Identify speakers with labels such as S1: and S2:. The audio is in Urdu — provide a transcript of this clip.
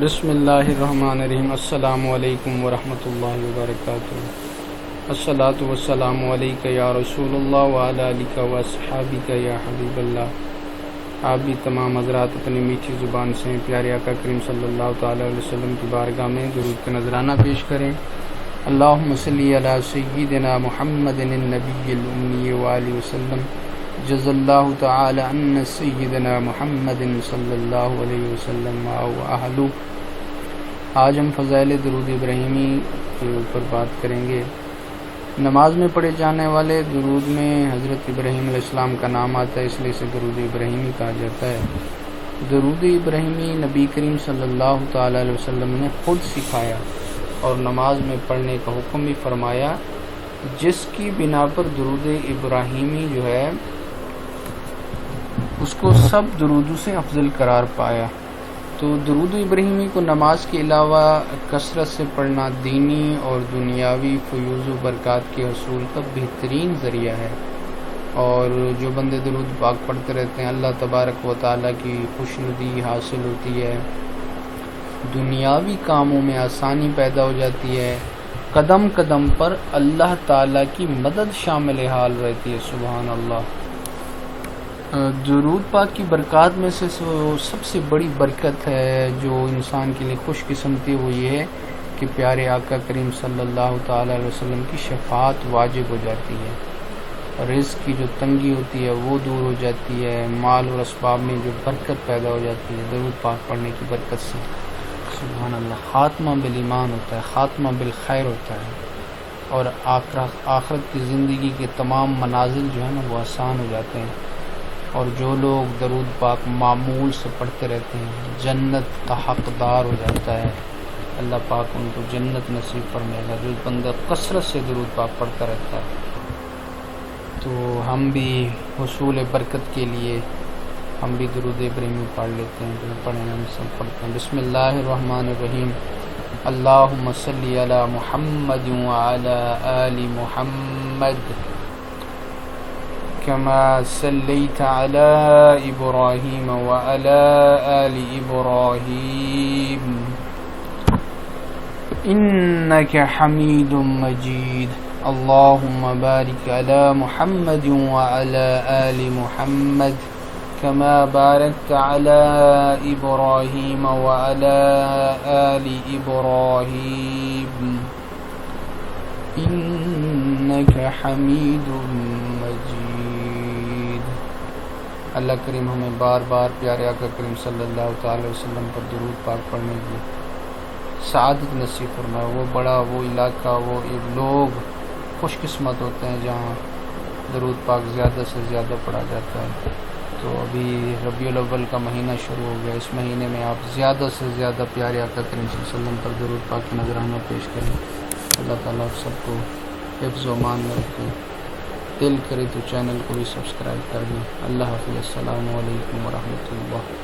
S1: بسم اللہ الرحمن الرحیم۔ السلام علیکم ورحمۃ اللہ وبرکاتہ۔ الصلاۃ والسلام علیک یا رسول اللہ وعلی آلک و اصحابک یا حبیب اللہ۔ آپ بھی تمام حضرات اپنی میٹھی زبان سے پیارے آقا کریم صلی اللہ تعالی علیہ وسلم کی بارگاہ میں درود کا نذرانہ پیش کریں۔ اللہم صلی علی سیدنا محمد النبی الامی وآلہ وسلم، جزا اللہ تعالی عنا سیدنا محمد صلی اللہ علیہ وسلم و اہلہ۔ آج ہم فضائل درود ابراہیمی کے اوپر بات کریں گے۔ نماز میں پڑھے جانے والے درود میں حضرت ابراہیم علیہ السلام کا نام آتا ہے، اس لیے اسے درود ابراہیمی کہا جاتا ہے۔ درود ابراہیمی نبی کریم صلی اللہ تعالی علیہ وسلم نے خود سکھایا اور نماز میں پڑھنے کا حکم بھی فرمایا، جس کی بنا پر درود ابراہیمی جو ہے اس کو سب درودوں سے افضل قرار پایا۔ تو درود ابراہیمی کو نماز کے علاوہ کثرت سے پڑھنا دینی اور دنیاوی فیوز و برکات کے حصول کا بہترین ذریعہ ہے، اور جو بندے درود پاک پڑھتے رہتے ہیں اللہ تبارک و تعالیٰ کی خوشنودی حاصل ہوتی ہے، دنیاوی کاموں میں آسانی پیدا ہو جاتی ہے، قدم قدم پر اللہ تعالیٰ کی مدد شامل حال رہتی ہے۔ سبحان اللہ۔ درود پاک کی برکات میں سے سب سے بڑی برکت ہے جو انسان کے لیے خوش قسمتی وہ یہ ہے کہ پیارے آقا کریم صلی اللہ تعالی علیہ وسلم کی شفاعت واجب ہو جاتی ہے، رزق کی جو تنگی ہوتی ہے وہ دور ہو جاتی ہے، مال اور اسباب میں جو برکت پیدا ہو جاتی ہے درود پاک پڑھنے کی برکت سے۔ سبحان اللہ۔ خاتمہ بالایمان ہوتا ہے، خاتمہ بالخیر ہوتا ہے، اور آخرت کی زندگی کے تمام منازل جو ہے نا وہ آسان ہو جاتے ہیں، اور جو لوگ درود پاک معمول سے پڑھتے رہتے ہیں جنت کا حقدار ہو جاتا ہے۔ اللہ پاک ان کو جنت نصیب فرمائے گا جو بندہ کثرت سے درود پاک پڑھتا رہتا ہے۔ تو ہم بھی حصول برکت کے لیے ہم بھی درود ابراہیمی پڑھ لیتے ہیں، جو پڑھیں ہم سب پڑھتے ہیں۔ بسم اللہ الرحمن الرحیم۔ اللہم صلی علی محمد وعلی آل محمد كما صليت على إبراهيم وعلى آل إبراهيم إنك حميد مجيد اللهم بارك على محمد وعلى آل محمد كما باركت على إبراهيم وعلى آل إبراهيم إنك حميد مجيد۔ اللہ کریم ہمیں بار بار پیارے آقا کریم صلی اللہ تعالی وسلم پر درود پاک پڑھنے کی سعادت نصیب فرمائے۔ وہ بڑا وہ علاقہ وہ لوگ خوش قسمت ہوتے ہیں جہاں درود پاک زیادہ سے زیادہ پڑھا جاتا ہے۔ تو ابھی ربیع الاول کا مہینہ شروع ہو گیا، اس مہینے میں آپ زیادہ سے زیادہ پیارے آقا کریم صلی اللہ علیہ وسلم پر درود پاک کا نذرانہ پیش کریں۔ اللہ تعالیٰ آپ سب کو حفظ و امان میں رکھیں۔ دل کرے تو چینل کو بھی سبسکرائب کر دیں۔ اللہ حافظ۔ السلام علیکم ورحمۃ اللہ۔